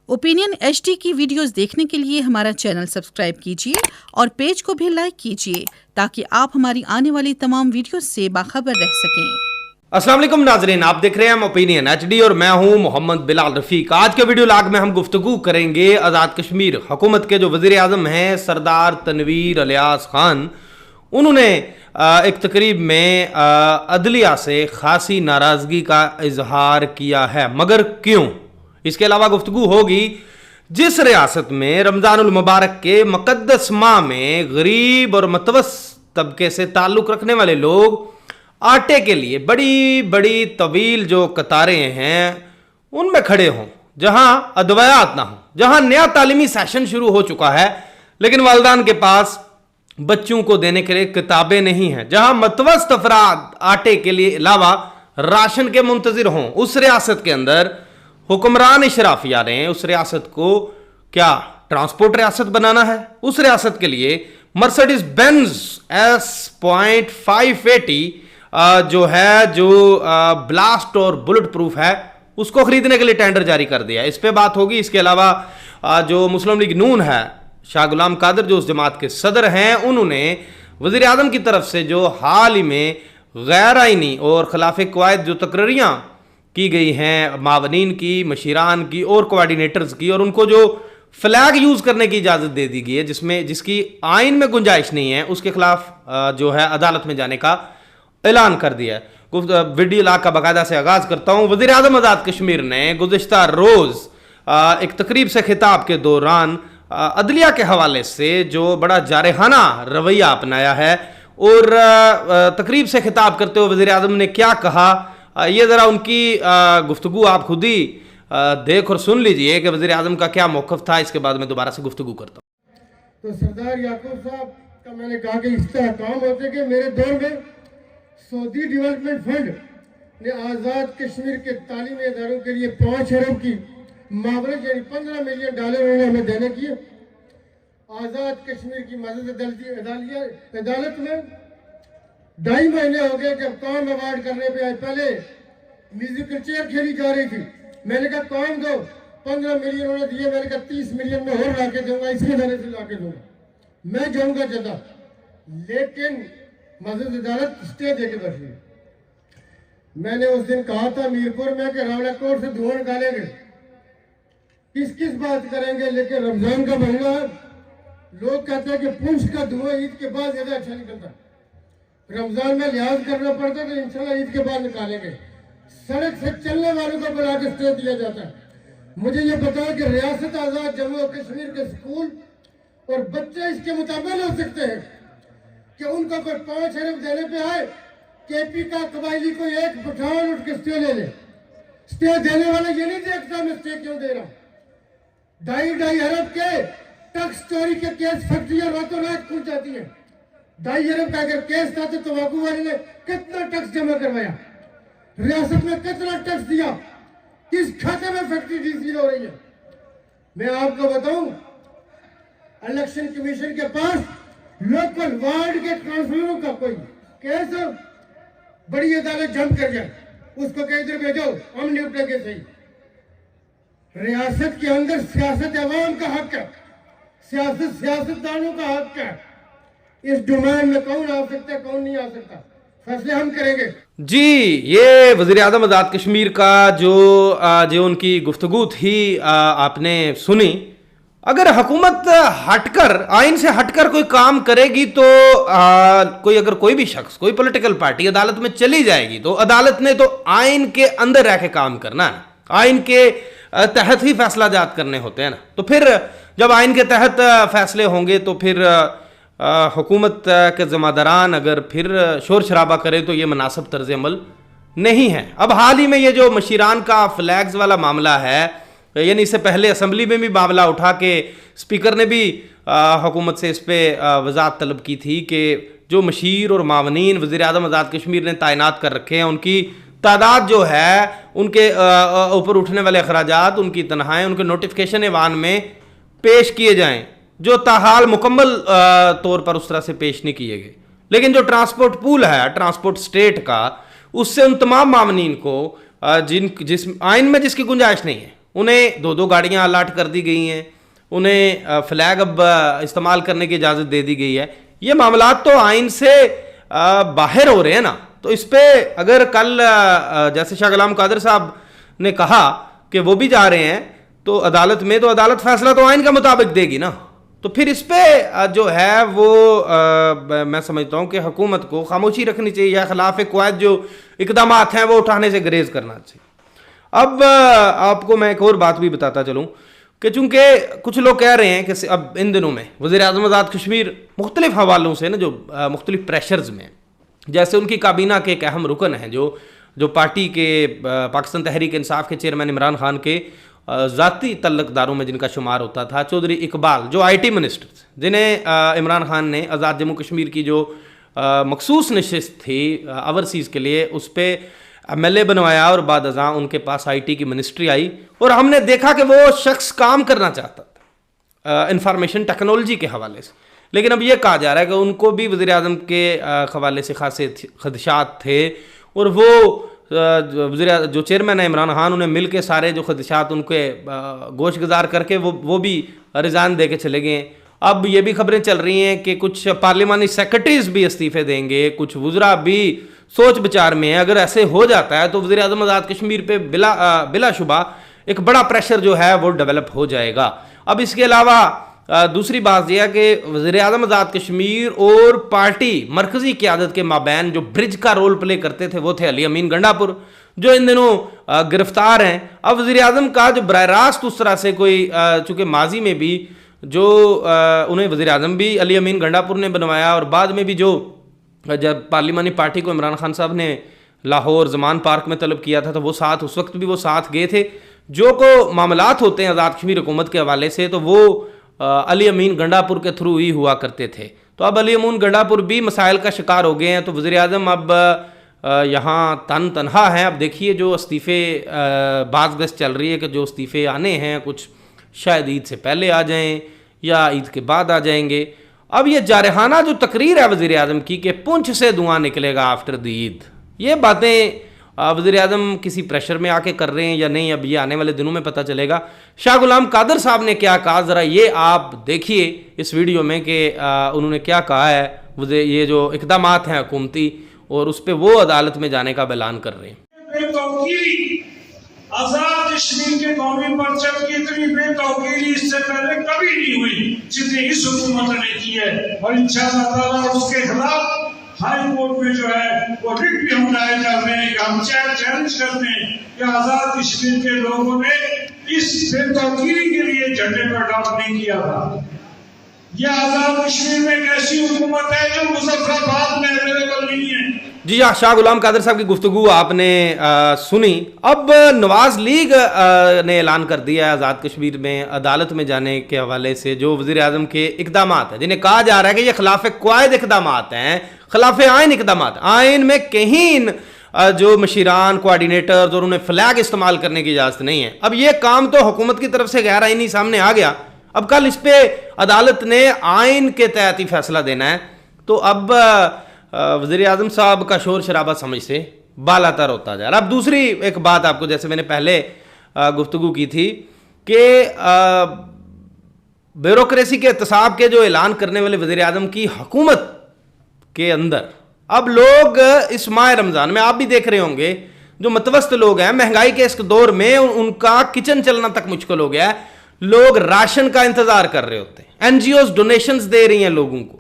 Opinion HD की videos देखने के लिए हमारा चैनल सब्सक्राइब कीजिए और पेज को भी लाइक कीजिए ताकि आप हमारी आने वाली तमाम वीडियोस से बाखबर रह सकें। अस्सलाम वालेकुम नाजरीन, आप देख रहे हैं ओपिनियन HD और मैं हूं मोहम्मद बिलाल रफीक। आज के वीडियो लाग में हम गुफ्तगू करेंगे आज़ाद कश्मीर हुकूमत के जो वज़ीर आज़म हैं सरदार तनवीर इलियास खान। उन्होंने एक तकरीब में अदलिया से खासी नाराज़गी का इजहार किया है, मगर क्यों? इसके अलावा गुफ्तगू होगी जिस रियासत में रमज़ानुल मुबारक के मुक़द्दस माह में गरीब और मतवस्सित तबके से ताल्लुक़ रखने वाले लोग आटे के लिए बड़ी बड़ी तवील जो कतारें हैं उनमें खड़े हों, जहां अदवायात ना हो, जहां नया तालीमी सेशन शुरू हो चुका है लेकिन वालिदैन के पास बच्चों को देने के लिए किताबें नहीं हैं, जहां मतवस्त अफराद आटे के लिए अलावा राशन के मुंतजिर हों। उस रियासत के अंदर हुक्मरान इशराफिया ने उस रियासत को क्या ट्रांसपोर्ट रियासत बनाना है? उस रियासत के लिए मर्सिडीज बेंज S.580 जो है, जो ब्लास्ट और बुलेट प्रूफ है, उसको खरीदने के लिए टेंडर जारी कर दिया। इस पे बात होगी। इसके अलावा जो मुस्लिम लीग नून है, शाह गुलाम कादर जो उस जमात के सदर हैं, उन्होंने वज़ीर आज़म की तरफ से जो हाल ही में गैर आइनी और खिलाफ कवायद जो तकरीरियाँ की गई हैं मावनीन की, मशीरान की और कोऑर्डिनेटर्स की, और उनको जो फ्लैग यूज़ करने की इजाज़त दे दी गई है जिसकी आइन में गुंजाइश नहीं है, उसके खिलाफ जो है अदालत में जाने का ऐलान कर दिया है। वीडियो लाग का बाकायदा से आगाज़ करता हूँ। वज़ीर आज़म आज़ाद कश्मीर ने गुज़िश्ता रोज़ एक तकरीब से खिताब के दौरान अदलिया के हवाले से जो बड़ा जारहाना रवैया अपनाया है, और तकरीब से खिताब करते हुए वज़ीर आज़म ने क्या कहा, ये ज़रा उनकी गुफ्तगू आप खुद ही देख और सुन लीजिए कि वज़ीर आज़म का क्या मौक़िफ़ था। इसके बाद मैं दोबारा से गुफ्तगू करता हूँ। तो सरदार याकूब साहब का मैंने कहा कि इस्तेहकाम होते कि मेरे दौर में सऊदी डेवलपमेंट फंड ने आज़ाद कश्मीर के तालीमी इदारों के लिए 5 अरब की मावरत यानी $15 मिलियन उन्होंने हमें देने किए। आज़ाद कश्मीर की मदद अदालत में 2.5 महीने हो गए जब कौम अवार्ड करने पे आए। पहले म्यूजिकल चेयर खेली जा रही थी, मैंने कहा कौम दो, 15 मिलियन उन्होंने दिए, मैंने कहा 30 मिलियन में और ला के दूंगा, इसी महीने से ला के दूंगा, मैं जाऊंगा जदा। लेकिन मदद अदालत स्टे दे के बैठी। मैंने उस दिन कहा था मीरपुर में कि रावला कोट से धुआं निकालेंगे, किस बात करेंगे, लेकिन रमजान का महीना है, लोग कहते हैं कि पुंछ का धुआं ईद के बाद ज्यादा अच्छा निकलता है, रमजान में लिहाज करना पड़ता है, तो इंशाल्लाह ईद के बाद निकालेंगे। सड़क से चलने वालों को बुला के स्टे दिया जाता है। मुझे ये बताओ कि रियासत आजाद जम्मू और कश्मीर के स्कूल और बच्चे इसके मुताबिक हो सकते हैं कि उनको कोई 5 अरब देने पे आए, KP का कबायली को एक पठान उठ के स्टे ले ले। स्टे देने वाला ये नहीं देखता मैं स्टे क्यों दे रहा हूं। 2.5 अरब के टैक्स चोरी के केस फैक्ट्रियां रातों रात खुल जाती है। 2.5 अरब का अगर केस था तो तंबाकू वाले ने कितना टैक्स जमा करवाया, रियासत में कितना टैक्स दिया, किस खाते में फैक्ट्री डीसील हो रही है। मैं आपको बताऊं, इलेक्शन कमीशन के पास लोकल वार्ड के काउंसिलरों का कोई केस बड़ी अदालत जंप कर जाए, उसको कह इधर भेजो, हम निपटेंगे। सही रियासत के अंदर सियासत अवाम का हक है, सियासत सियासतदानों का हक है। इस डोमेन में कौन आ सकता है कौन नहीं आ सकता, फैसले हम करेंगे। जी, ये वज़ीर आज़म आज़ाद कश्मीर का जो उनकी गुफ्तगू थी आपने सुनी। अगर हुकूमत हटकर, आइन से हटकर कोई काम करेगी तो अगर कोई भी शख्स, कोई पॉलिटिकल पार्टी अदालत में चली जाएगी तो अदालत ने तो आइन के अंदर रह के काम करना है, आइन के तहत ही फैसला जात करने होते हैं ना। तो फिर जब आइन के तहत फैसले होंगे तो फिर हुकूमत के ज़िम्मेदारान अगर फिर शोर शराबा करें तो ये मुनासिब तर्ज अमल नहीं है। अब हाल ही में ये जो मशीरान का फ्लैग्स वाला मामला है, यानी इससे पहले असम्बली में भी मामला उठा के स्पीकर ने भी हुकूमत से इस पर वजाहत तलब की थी कि जो मशीर और मावनीन वज़ीर आज़म आज़ाद कश्मीर ने तैनात कर रखे हैं, उनकी तादाद जो है, उनके ऊपर उठने वाले अखराजात, उनकी तनख्वाहें, उनके नोटिफिकेशन ऐवान में पेश किए जाएँ, जो ताहाल मुकम्मल तौर पर उस तरह से पेश नहीं किए गए। लेकिन जो ट्रांसपोर्ट पूल है, ट्रांसपोर्ट स्टेट का, उससे उन तमाम मामनीन को जिस आइन में जिसकी गुंजाइश नहीं है, انہیں 2 गाड़ियाँ अलाट कर दी गई हैं, उन्हें फ्लैग अब इस्तेमाल करने की इजाज़त दे दी गई है। ये मामलात तो आइन से बाहर हो रहे हैं ना। तो इस पे अगर कल जैसे शाह गुलाम कादर साहब ने कहा कि वो भी जा रहे हैं तो अदालत में, तो अदालत फैसला तो आइन के मुताबिक देगी ना। तो फिर इस पे जो है वो मैं समझता हूँ कि हुकूमत को खामोशी रखनी चाहिए या खिलाफ क़वायद जो इक़दाम हैं वो उठाने से गुरेज करना चाहिए। अब आपको मैं एक और बात भी बताता चलूँ कि चूँकि कुछ लोग कह रहे हैं कि अब इन दिनों में वज़ीर-ए-आज़म आज़ाद कश्मीर मुख्तलिफ हवालों से ना जो मुख्तलिफ प्रेशर्स में, जैसे उनकी काबीना के एक अहम रुकन हैं जो पार्टी के पाकिस्तान तहरीक इंसाफ के चेयरमैन इमरान खान के ज़ाती तल्लकदारों में जिनका शुमार होता था, चौधरी इकबाल जो IT मिनिस्टर, जिन्हें इमरान खान ने आज़ाद जम्मू कश्मीर की जो मखसूस नशिस्त थी ओवरसीज़ के लिए उस पर MLA बनवाया और बाद अज़ां उनके पास IT की मिनिस्ट्री आई और हमने देखा कि वो शख्स काम करना चाहता था इंफॉर्मेशन टेक्नोलॉजी के हवाले से। लेकिन अब ये कहा जा रहा है कि उनको भी वज़ीर-ए-आज़म के हवाले से खासे खदशात थे और वो जो चेयरमैन है इमरान खान, उन्हें मिल के सारे जो खदशात उनके गोश गुजार करके वो भी रिज़ाइन दे के चले गए। अब ये भी खबरें चल रही हैं कि कुछ पार्लिमानी सेक्रेटरीज भी इस्तीफ़े देंगे, कुछ वज़रा भी सोच विचार में है। अगर ऐसे हो जाता है तो वज़ीर-ए-आज़म आज़ाद कश्मीर पे बिलाशुबा एक बड़ा प्रेशर जो है वो डेवलप हो जाएगा। अब इसके अलावा दूसरी बात यह है कि वज़ीर-ए-आज़म आज़ाद कश्मीर और पार्टी मरकज़ी क़यादत के माबैन जो ब्रिज का रोल प्ले करते थे वो थे अली अमीन गंडापुर, जो इन दिनों गिरफ्तार हैं। अब वज़ीर-ए-आज़म का जो बराह रास्त उस तरह से कोई, चूँकि माजी में भी जो उन्हें वज़ीर-ए-आज़म भी अली अमीन गंडापुर ने बनवाया और बाद में भी जो जब पार्लिमानी पार्टी को इमरान खान साहब ने लाहौर ज़मान पार्क में तलब किया था तो वो साथ, उस वक्त भी वो साथ गए थे। जो को मामलात होते हैं आज़ाद कश्मीर हुकूमत के हवाले से तो वो अली अमीन गंडापुर के थ्रू ही हुआ करते थे। तो अब अली अमीन गंडापुर भी मसाइल का शिकार हो गए हैं। तो वज़ीर-ए-आज़म अब यहाँ तनहा हैं। अब देखिए जो इस्तीफ़े बाज़ गश्त चल रही है कि जो इस्तीफ़े आने हैं कुछ शायद ईद से पहले आ जाएं या ईद के बाद आ जाएंगे। अब ये जारहाना जो तकरीर है वज़ीर-ए-आज़म की कि पुंछ से धुआं निकलेगा आफ्टर द ईद, ये बातें वज़ीर-ए-आज़म किसी प्रेशर में आके कर रहे हैं या नहीं, अब ये आने वाले दिनों में पता चलेगा। शाह गुलाम कादर साहब ने क्या कहा, ज़रा ये आप देखिए इस वीडियो में कि उन्होंने क्या कहा है। ये जो इक़दामात हैं हुकूमती और उस पर वो अदालत में जाने का ऐलान कर रहे हैं। आजाद कश्मीर के कौमी परचम की इतनी बेतौकीरी इससे पहले कभी नहीं हुई जितनी इस हुकूमत ने की है और इंशाअल्लाह उसके खिलाफ हाई कोर्ट में जो है वो रिट भी हम दायर कर रहे हैं कि हम चैलेंज करते हैं कि आजाद कश्मीर के लोगों ने इस बेतौकीरी के लिए झंडे पर डाउट नहीं किया था। यह आजाद कश्मीर में एक ऐसी हुकूमत है जो मुजफ्फराबाद में अवेलेबल नहीं है। जी हाँ, शाह गुलाम कादर साहब की गुफ्तगू आपने सुनी। अब नवाज लीग ने ऐलान कर दिया है आज़ाद कश्मीर में अदालत में जाने के हवाले से जो वज़ीर-ए-आज़म के इक़दामात हैं, जिन्हें कहा जा रहा है कि ये खिलाफ क़वायद इक़दामात हैं, खिलाफ आइन इक़दामात। आइन में कहीं जो मशीरान कोऑर्डिनेटर्स और उन्हें फ्लैग इस्तेमाल करने की इजाज़त नहीं है। अब ये काम तो हुकूमत की तरफ से गैर आइनी सामने आ गया। अब कल इस पर अदालत ने आइन के तहत ही फैसला देना है। तो अब वज़ीर-ए-आज़म साहब का शोर शराबा समझ से बालातर होता जा रहा है। अब दूसरी एक बात आपको, जैसे मैंने पहले गुफ्तगू की थी कि ब्यूरोक्रेसी के एहतसाब के जो ऐलान करने वाले वज़ीर-ए-आज़म की हुकूमत के अंदर अब लोग इस माह रमज़ान में, आप भी देख रहे होंगे, जो मतवस्त लोग हैं महंगाई के इस दौर में उनका किचन चलना तक मुश्किल हो गया है। लोग राशन का इंतज़ार कर रहे होते हैं, NGOs डोनेशंस दे रही हैं लोगों को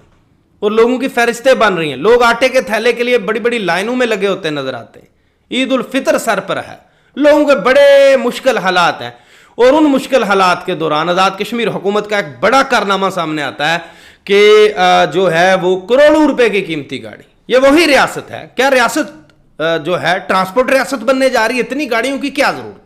और लोगों की फहरिस्तें बन रही हैं। लोग आटे के थैले के लिए बड़ी बड़ी लाइनों में लगे होते नजर आते हैं। ईद उल फितर सर पर है, लोगों के बड़े मुश्किल हालात हैं और उन मुश्किल हालात के दौरान आज़ाद कश्मीर हुकूमत का एक बड़ा कारनामा सामने आता है कि जो है वो करोड़ों रुपए की कीमती गाड़ी, ये वही रियासत है। क्या रियासत जो है ट्रांसपोर्ट रियासत बनने जा रही है? इतनी गाड़ियों की क्या जरूरत है?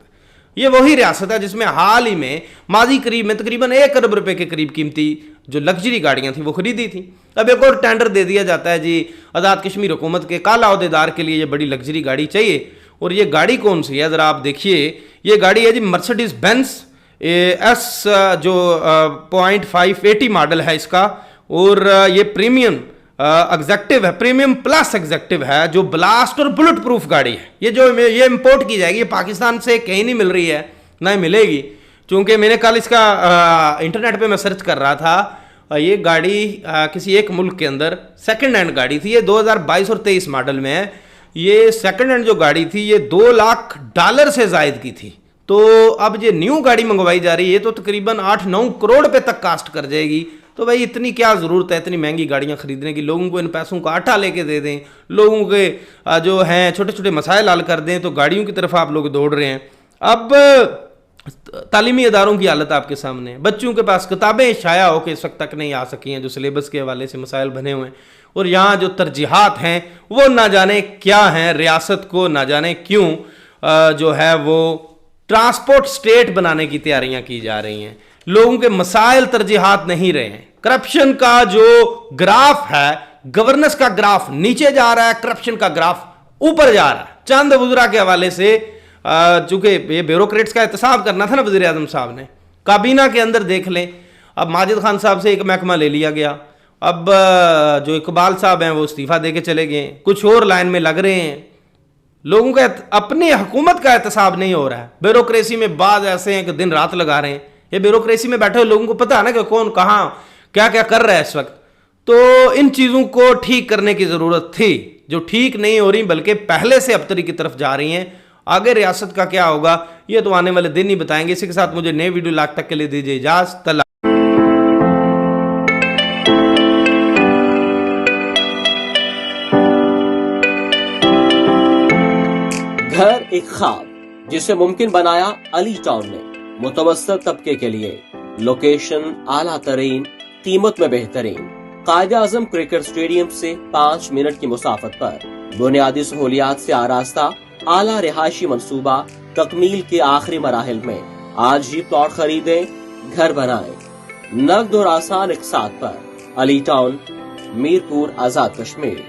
ये वही रियासत है जिसमें हाल ही में माजी करीब में तकरीबन 1 अरब रुपए के करीब कीमती जो लग्जरी गाड़ियां थी वो खरीदी थी। अब एक और टेंडर दे दिया जाता है जी आज़ाद कश्मीर हुकूमत के काला अहदेदार के लिए ये बड़ी लग्जरी गाड़ी चाहिए। और ये गाड़ी कौन सी है, ज़रा आप देखिए। ये गाड़ी है जी मर्सिडीज बेंज एस जो 0.580 मॉडल है इसका, और ये प्रीमियम एग्जेक्टिव है, प्रीमियम प्लस एग्जेक्टिव है, जो ब्लास्ट और बुलेट प्रूफ गाड़ी है। ये जो ये इंपोर्ट की जाएगी, ये पाकिस्तान से कहीं नहीं मिल रही है, नहीं मिलेगी। चूंकि मैंने कल इसका इंटरनेट पे मैं सर्च कर रहा था, ये गाड़ी किसी एक मुल्क के अंदर सेकंड हैंड गाड़ी थी, ये 2022 और 23 मॉडल में है। ये सेकंड हैंड जो गाड़ी थी ये $2 लाख से जायद की थी। तो अब ये न्यू गाड़ी मंगवाई जा रही है, ये तो तकरीबन 8-9 करोड़ पे तक कास्ट कर जाएगी। तो भाई इतनी क्या ज़रूरत है इतनी महंगी गाड़ियाँ खरीदने की, लोगों को इन पैसों का आटा लेके दे दें, लोगों के जो हैं छोटे छोटे मसाइल हल कर दें, तो गाड़ियों की तरफ आप लोग दौड़ रहे हैं। अब तालीमी इदारों की हालत आपके सामने है, बच्चों के पास किताबें शाया होकर इस वक्त तक नहीं आ सकी हैं, जो सिलेबस के हवाले से मसाइल बने हुए हैं, और यहाँ जो तरजीहात हैं वो ना जाने क्या हैं, रियासत को ना जाने क्यों जो है वो ट्रांसपोर्ट स्टेट बनाने की तैयारियां की जा रही हैं। लोगों के मसाइल तरजीहात नहीं रहे हैं। करप्शन का जो ग्राफ है, गवर्नेंस का ग्राफ नीचे जा रहा है, करप्शन का ग्राफ ऊपर जा रहा है। चंद वज़रा के हवाले से, चूंकि ये ब्यूरोक्रेट्स का एहतसाब करना था ना वज़ीर आज़म साहब ने, काबीना के अंदर देख लें, अब माजिद खान साहब से एक महकमा ले लिया गया, अब जो इकबाल साहब हैं वो इस्तीफा दे के चले गए, कुछ और लाइन में लग रहे हैं। लोगों का अपनी हुकूमत का एहतसाब नहीं हो रहा है। ब्यूरोक्रेसी में बाज ऐसे हैं कि दिन रात लगा रहे हैं। ये ब्यूरोक्रेसी में बैठे हुए लोगों को पता है ना कि कौन कहाँ क्या क्या कर रहा है इस वक्त। तो इन चीज़ों को ठीक करने की ज़रूरत थी, जो ठीक नहीं हो रही बल्कि पहले से अबतरी की तरफ जा रही हैं। आगे रियासत का क्या होगा ये तो आने वाले दिन ही बताएंगे। इसी के साथ मुझे नए वीडियो लाख तक के लिए दीजिए इजाज़त। तला घर एक ख्वाब जिसे मुमकिन बनाया अली टाउन ने। मुतवस्सित तबके के लिए लोकेशन आला तरीन, कीमत में बेहतरीन, कायद-ए-आज़म क्रिकेट स्टेडियम से 5 मिनट की मुसाफत पर, बुनियादी सहूलियात से आरास्ता, आला रिहायशी मंसूबा तकमील के आखिरी मराहिल में। आज ही प्लॉट खरीदें, घर बनाएं, नगद और आसान इक़सात पर। अली टाउन, मीरपुर, आजाद कश्मीर।